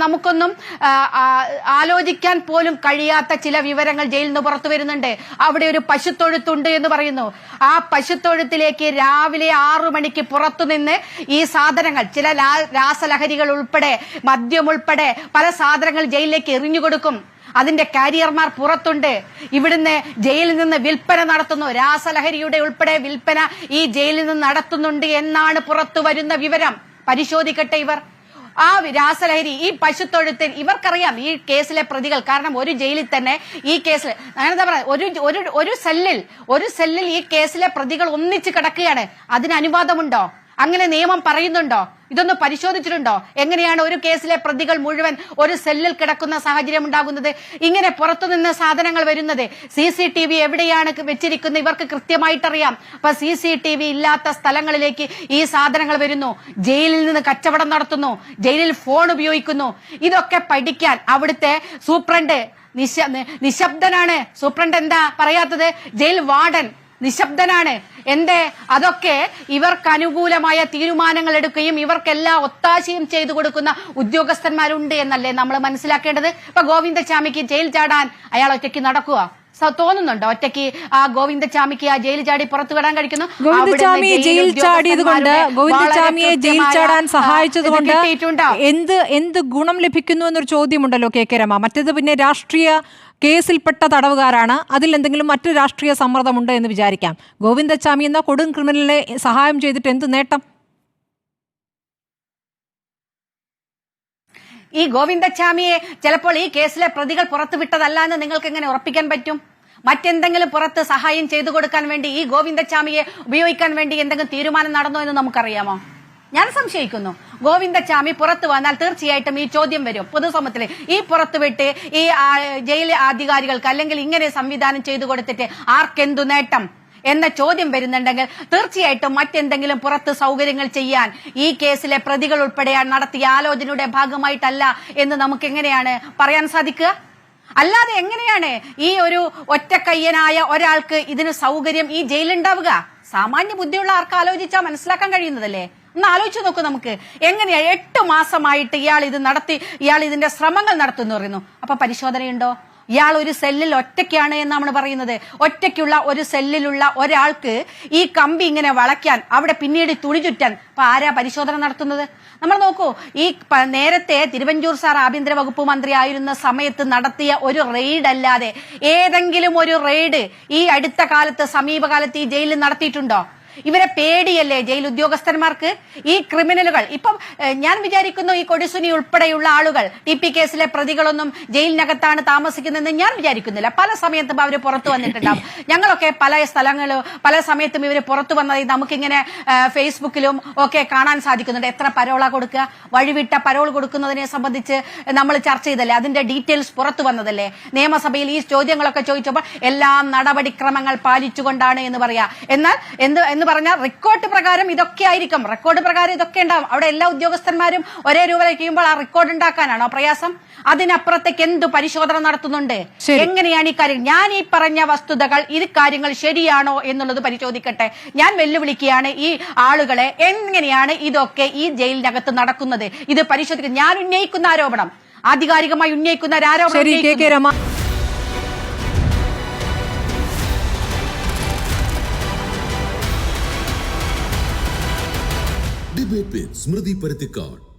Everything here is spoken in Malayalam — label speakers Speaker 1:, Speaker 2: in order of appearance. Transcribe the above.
Speaker 1: നമുക്കൊന്നും ആലോചിക്കാൻ പോലും കഴിയാത്ത ചില വിവരങ്ങൾ ജയിലിൽ നിന്ന് പുറത്തു വരുന്നുണ്ട്. അവിടെ ഒരു പശുത്തൊഴുത്തുണ്ട് എന്ന് പറയുന്നു. ആ പശുത്തൊഴുത്തിലേക്ക് രാവിലെ 6 മണിക്ക് പുറത്തുനിന്ന് ഈ സാധനങ്ങൾ, ചില രാസലഹരികൾ ഉൾപ്പെടെ, മദ്യം ഉൾപ്പെടെ പല സാധനങ്ങൾ ജയിലിലേക്ക് എറിഞ്ഞുകൊടുക്കും. അതിന്റെ കാരിയർമാർ പുറത്തുണ്ട്. ഇവിടുന്ന് ജയിലിൽ നിന്ന് വിൽപ്പന നടത്തുന്നു. രാസലഹരിയുടെ ഉൾപ്പെടെ വിൽപ്പന ഈ ജയിലിൽ നിന്ന് നടത്തുന്നുണ്ട് എന്നാണ് പുറത്തു വരുന്ന വിവരം. പരിശോധിക്കട്ടെ ഇവർ. ആ രാസലഹരി, ഈ പശുത്തൊഴുത്തിൽ ഇവർക്കറിയാം ഈ കേസിലെ പ്രതികൾ. കാരണം ഒരു ജയിലിൽ തന്നെ ഈ കേസിൽ എന്താ പറയുക, ഒരു സെല്ലിൽ ഈ കേസിലെ പ്രതികൾ ഒന്നിച്ച് കിടക്കുകയാണ്. അതിന് അനുവാദമുണ്ടോ? അങ്ങനെ നിയമം പറയുന്നുണ്ടോ? ഇതൊന്ന് പരിശോധിച്ചിട്ടുണ്ടോ? എങ്ങനെയാണ് ഒരു കേസിലെ പ്രതികൾ മുഴുവൻ ഒരു സെല്ലിൽ കിടക്കുന്ന സാഹചര്യം ഉണ്ടാകുന്നത്? ഇങ്ങനെ പുറത്തുനിന്ന് സാധനങ്ങൾ വരുന്നത്, CCTV എവിടെയാണ് വെച്ചിരിക്കുന്നത് ഇവർക്ക് കൃത്യമായിട്ടറിയാം. അപ്പൊ CCTV ഇല്ലാത്ത സ്ഥലങ്ങളിലേക്ക് ഈ സാധനങ്ങൾ വരുന്നു. ജയിലിൽ നിന്ന് കച്ചവടം നടത്തുന്നു. ജയിലിൽ ഫോൺ ഉപയോഗിക്കുന്നു. ഇതൊക്കെ പഠിക്കാൻ അവിടുത്തെ സൂപ്രണ്ട് നിശബ്ദനാണ്. സൂപ്രണ്ട് എന്താ പറയാത്തത്? ജയിൽ വാർഡൻ നിശബ്ദനാണ്. അതൊക്കെ ഇവർക്ക് അനുകൂലമായ തീരുമാനങ്ങൾ എടുക്കുകയും ഇവർക്കെല്ലാം ഒത്താശയും ചെയ്തു കൊടുക്കുന്ന ഉദ്യോഗസ്ഥന്മാരുണ്ട് എന്നല്ലേ നമ്മൾ മനസ്സിലാക്കേണ്ടത്? ഇപ്പൊ ഗോവിന്ദചാമിക്ക് ജയിൽ ചാടാൻ അയാൾ ഒറ്റയ്ക്ക് നടക്കുക തോന്നുന്നുണ്ടോ? ഒറ്റയ്ക്ക് ആ ഗോവിന്ദചാമിക്ക് ആ ജയിൽ ചാടി പുറത്തു വിടാൻ കഴിക്കുന്നു?
Speaker 2: ഗോവിന്ദചാമിയെ ജയിൽ ചാടിയതുകൊണ്ട്, ഗോവിന്ദചാമിയെ ജയിൽ ചാടാൻ സഹായിച്ചതുകൊണ്ട് എന്ത് ഗുണം ലഭിക്കുന്നു എന്നൊരു ചോദ്യമുണ്ടല്ലോ കെ രമ. മറ്റേത് പിന്നെ രാഷ്ട്രീയ കേസിൽപ്പെട്ട തടവുകാരാണ്. അതിൽ എന്തെങ്കിലും മറ്റു രാഷ്ട്രീയ സമ്മർദ്ദമുണ്ട് എന്ന് വിചാരിക്കാം. ഗോവിന്ദചാമി എന്ന കൊടും ക്രിമിനലിനെ സഹായം ചെയ്തിട്ട് എന്ത് നേട്ടം?
Speaker 1: ഈ ഗോവിന്ദചാമിയെ ചിലപ്പോൾ ഈ കേസിലെ പ്രതികൾ പുറത്തുവിട്ടതല്ല എന്ന് നിങ്ങൾക്ക് എങ്ങനെ ഉറപ്പിക്കാൻ പറ്റും? മറ്റെന്തെങ്കിലും പുറത്ത് സഹായം ചെയ്തു കൊടുക്കാൻ വേണ്ടി ഈ ഗോവിന്ദചാമിയെ ഉപയോഗിക്കാൻ വേണ്ടി എന്തെങ്കിലും തീരുമാനം നടന്നോ എന്ന് നമുക്കറിയാമോ? ഞാൻ സംശയിക്കുന്നു. ഗോവിന്ദചാമി പുറത്തു വന്നാൽ തീർച്ചയായിട്ടും ഈ ചോദ്യം വരും പൊതുസമൂഹത്തിൽ. ഈ പുറത്തുവിട്ട് ഈ ജയിൽ അധികാരികൾക്ക് അല്ലെങ്കിൽ ഇങ്ങനെ സംവിധാനം ചെയ്തു കൊടുത്തിട്ട് ആർക്കെന്തു നേട്ടം എന്ന ചോദ്യം വരുന്നുണ്ടെങ്കിൽ തീർച്ചയായിട്ടും മറ്റെന്തെങ്കിലും പുറത്ത് സൗകര്യങ്ങൾ ചെയ്യാൻ ഈ കേസിലെ പ്രതികൾ ഉൾപ്പെടെ നടത്തിയ ആലോചനയുടെ ഭാഗമായിട്ടല്ല എന്ന് നമുക്ക് എങ്ങനെയാണ് പറയാൻ സാധിക്കുക? അല്ലാതെ എങ്ങനെയാണ് ഈ ഒരു ഒറ്റക്കയ്യനായ ഒരാൾക്ക് ഇതിന് സൗകര്യം ഈ ജയിലുണ്ടാവുക? സാമാന്യ ബുദ്ധിയുള്ള ആർക്ക് ആലോചിച്ചാൽ മനസ്സിലാക്കാൻ കഴിയുന്നതല്ലേ? ഒന്ന് ആലോചിച്ച് നോക്കൂ. നമുക്ക് എങ്ങനെയാ 8 മാസമായിട്ട് ഇയാൾ ഇതിന്റെ ശ്രമങ്ങൾ നടത്തുന്നു പറയുന്നു. അപ്പൊ പരിശോധനയുണ്ടോ? ഇയാൾ ഒരു സെല്ലിൽ ഒറ്റയ്ക്കാണ് എന്ന് നമ്മൾ പറയുന്നത്. ഒറ്റയ്ക്കുള്ള ഒരു സെല്ലിലുള്ള ഒരാൾക്ക് ഈ കമ്പി ഇങ്ങനെ വളയ്ക്കാൻ, അവിടെ പിന്നീട് തുണി ചുറ്റാൻ അപ്പൊ ആരാ പരിശോധന നടത്തുന്നത്? നമ്മൾ നോക്കൂ, ഈ നേരത്തെ തിരുവഞ്ചൂർ സാർ ആഭ്യന്തര വകുപ്പ് മന്ത്രി ആയിരുന്ന സമയത്ത് നടത്തിയ ഒരു റെയ്ഡ് അല്ലാതെ ഏതെങ്കിലും ഒരു റെയ്ഡ് ഈ അടുത്ത കാലത്ത്, സമീപകാലത്ത് ഈ ജയിലിൽ നടത്തിയിട്ടുണ്ടോ? ഇവരെ പേടിയല്ലേ ജയിൽ ഉദ്യോഗസ്ഥന്മാർക്ക്? ഈ ക്രിമിനലുകൾ ഇപ്പം ഞാൻ വിചാരിക്കുന്നു ഈ കൊടിസുനി ഉൾപ്പെടെയുള്ള ആളുകൾ, TP കേസിലെ പ്രതികളൊന്നും ജയിലിനകത്താണ് താമസിക്കുന്നതെന്ന് ഞാൻ വിചാരിക്കുന്നില്ല. പല സമയത്തും അവർ പുറത്തു വന്നിട്ടുണ്ടാവും. ഞങ്ങളൊക്കെ പല സമയത്തും ഇവർ പുറത്തു വന്നത് നമുക്കിങ്ങനെ ഫേസ്ബുക്കിലും ഒക്കെ കാണാൻ സാധിക്കുന്നുണ്ട്. എത്ര പരോളാ കൊടുക്കുക, വഴിവിട്ട പരോൾ കൊടുക്കുന്നതിനെ സംബന്ധിച്ച് നമ്മൾ ചർച്ച ചെയ്തല്ലേ, അതിന്റെ ഡീറ്റെയിൽസ് പുറത്തു വന്നതല്ലേ. നിയമസഭയിൽ ഈ ചോദ്യങ്ങളൊക്കെ ചോദിച്ചപ്പോൾ എല്ലാം നടപടിക്രമങ്ങൾ പാലിച്ചുകൊണ്ടാണ് എന്ന് പറയാ. എന്നാൽ എന്ന് പറഞ്ഞാൽ റെക്കോർഡ് പ്രകാരം ഇതൊക്കെ ആയിരിക്കും. റെക്കോർഡ് പ്രകാരം ഇതൊക്കെ ഉണ്ടാവും. അവിടെ എല്ലാ ഉദ്യോഗസ്ഥന്മാരും ഒരേ രൂപ വയ്ക്കുമ്പോൾ ആ റെക്കോർഡ് ഉണ്ടാക്കാനാണോ പ്രയാസം? അതിനപ്പുറത്തേക്ക് എന്തു പരിശോധന നടത്തുന്നുണ്ട്? എങ്ങനെയാണ് ഈ കാര്യം? ഞാൻ ഈ പറഞ്ഞ വസ്തുതകൾ, ഈ കാര്യങ്ങൾ ശരിയാണോ എന്നുള്ളത് പരിശോധിക്കട്ടെ. ഞാൻ വെല്ലുവിളിക്കുകയാണ് ഈ ആളുകളെ. എങ്ങനെയാണ് ഇതൊക്കെ ഈ ജയിലിനകത്ത് നടക്കുന്നത്? ഇത് പരിശോധിക്കുക. ഞാൻ ഉന്നയിക്കുന്ന ആരോപണം, ആധികാരികമായി ഉന്നയിക്കുന്ന ഒരു ആരോപണം.
Speaker 3: ഡിബേറ്റ് വിത്ത് സ്മൃതി പരുത്തിക്കാട്.